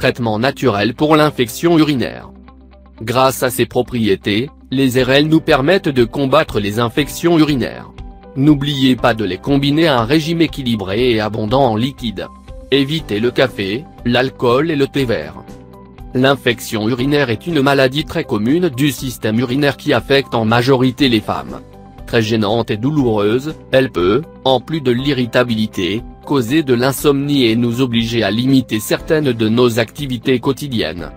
traitement naturel pour l'infection urinaire. Grâce à ses propriétés, les RL nous permettent de combattre les infections urinaires. N'oubliez pas de les combiner à un régime équilibré et abondant en liquide. Évitez le café, l'alcool et le thé vert. L'infection urinaire est une maladie très commune du système urinaire qui affecte en majorité les femmes. Très gênante et douloureuse, elle peut, en plus de l'irritabilité, causer de l'insomnie et nous obliger à limiter certaines de nos activités quotidiennes.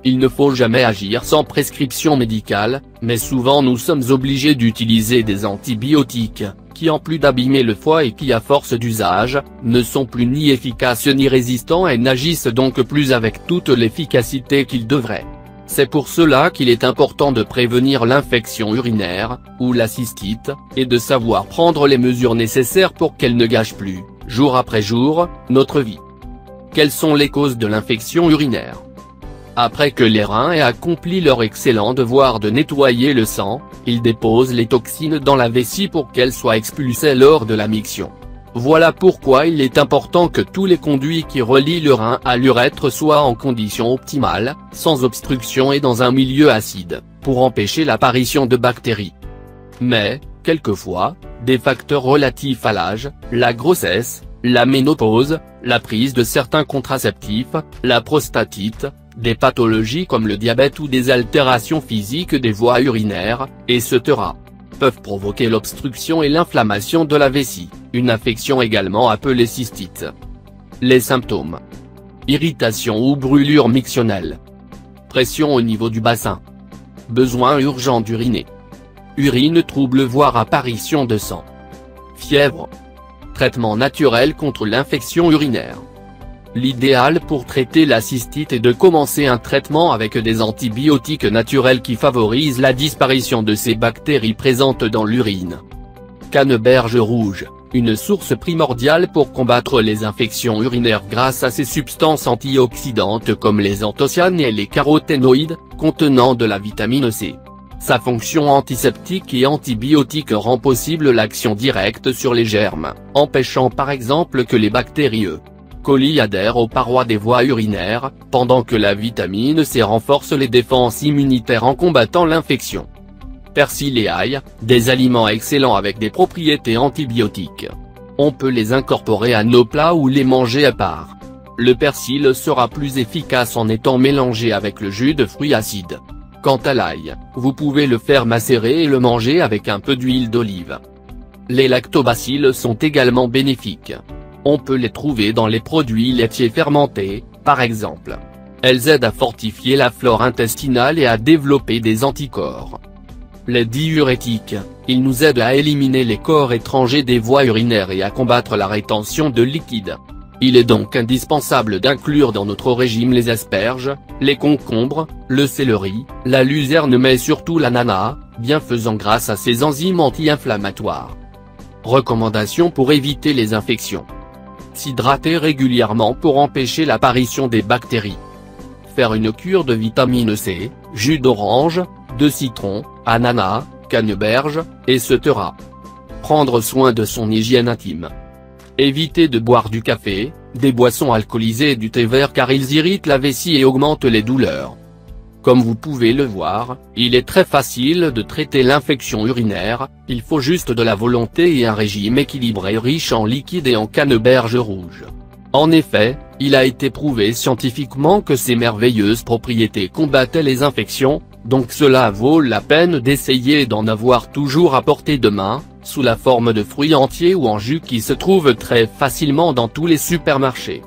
Il ne faut jamais agir sans prescription médicale, mais souvent nous sommes obligés d'utiliser des antibiotiques, qui en plus d'abîmer le foie et qui à force d'usage, ne sont plus ni efficaces ni résistants et n'agissent donc plus avec toute l'efficacité qu'ils devraient. C'est pour cela qu'il est important de prévenir l'infection urinaire, ou la cystite, et de savoir prendre les mesures nécessaires pour qu'elle ne gâche plus, jour après jour, notre vie. Quelles sont les causes de l'infection urinaire ? Après que les reins aient accompli leur excellent devoir de nettoyer le sang, ils déposent les toxines dans la vessie pour qu'elles soient expulsées lors de la miction. Voilà pourquoi il est important que tous les conduits qui relient le rein à l'urètre soient en conditions optimales, sans obstruction et dans un milieu acide, pour empêcher l'apparition de bactéries. Mais, quelquefois, des facteurs relatifs à l'âge, la grossesse, la ménopause, la prise de certains contraceptifs, la prostatite, des pathologies comme le diabète ou des altérations physiques des voies urinaires, etc., peuvent provoquer l'obstruction et l'inflammation de la vessie, une infection également appelée cystite. Les symptômes: irritation ou brûlure mictionnelle, pression au niveau du bassin, besoin urgent d'uriner, urine trouble voire apparition de sang, fièvre. Traitement naturel contre l'infection urinaire. L'idéal pour traiter la cystite est de commencer un traitement avec des antibiotiques naturels qui favorisent la disparition de ces bactéries présentes dans l'urine. Canneberge rouge, une source primordiale pour combattre les infections urinaires grâce à ses substances antioxydantes comme les anthocyanes et les caroténoïdes, contenant de la vitamine C. Sa fonction antiseptique et antibiotique rend possible l'action directe sur les germes, empêchant par exemple que les bactéries E. coli adhèrent aux parois des voies urinaires, pendant que la vitamine C renforce les défenses immunitaires en combattant l'infection. Persil et ail, des aliments excellents avec des propriétés antibiotiques. On peut les incorporer à nos plats ou les manger à part. Le persil sera plus efficace en étant mélangé avec le jus de fruits acides. Quant à l'ail, vous pouvez le faire macérer et le manger avec un peu d'huile d'olive. Les lactobacilles sont également bénéfiques. On peut les trouver dans les produits laitiers fermentés, par exemple. Elles aident à fortifier la flore intestinale et à développer des anticorps. Les diurétiques, ils nous aident à éliminer les corps étrangers des voies urinaires et à combattre la rétention de liquide. Il est donc indispensable d'inclure dans notre régime les asperges, les concombres, le céleri, la luzerne mais surtout l'ananas, bienfaisant grâce à ses enzymes anti-inflammatoires. Recommandations pour éviter les infections. S'hydrater régulièrement pour empêcher l'apparition des bactéries. Faire une cure de vitamine C, jus d'orange, de citron, ananas, canneberge, etc. Prendre soin de son hygiène intime. Évitez de boire du café, des boissons alcoolisées et du thé vert car ils irritent la vessie et augmentent les douleurs. Comme vous pouvez le voir, il est très facile de traiter l'infection urinaire, il faut juste de la volonté et un régime équilibré riche en liquide et en canneberge rouge. En effet, il a été prouvé scientifiquement que ces merveilleuses propriétés combattaient les infections, donc cela vaut la peine d'essayer d'en avoir toujours à portée de main, sous la forme de fruits entiers ou en jus qui se trouvent très facilement dans tous les supermarchés.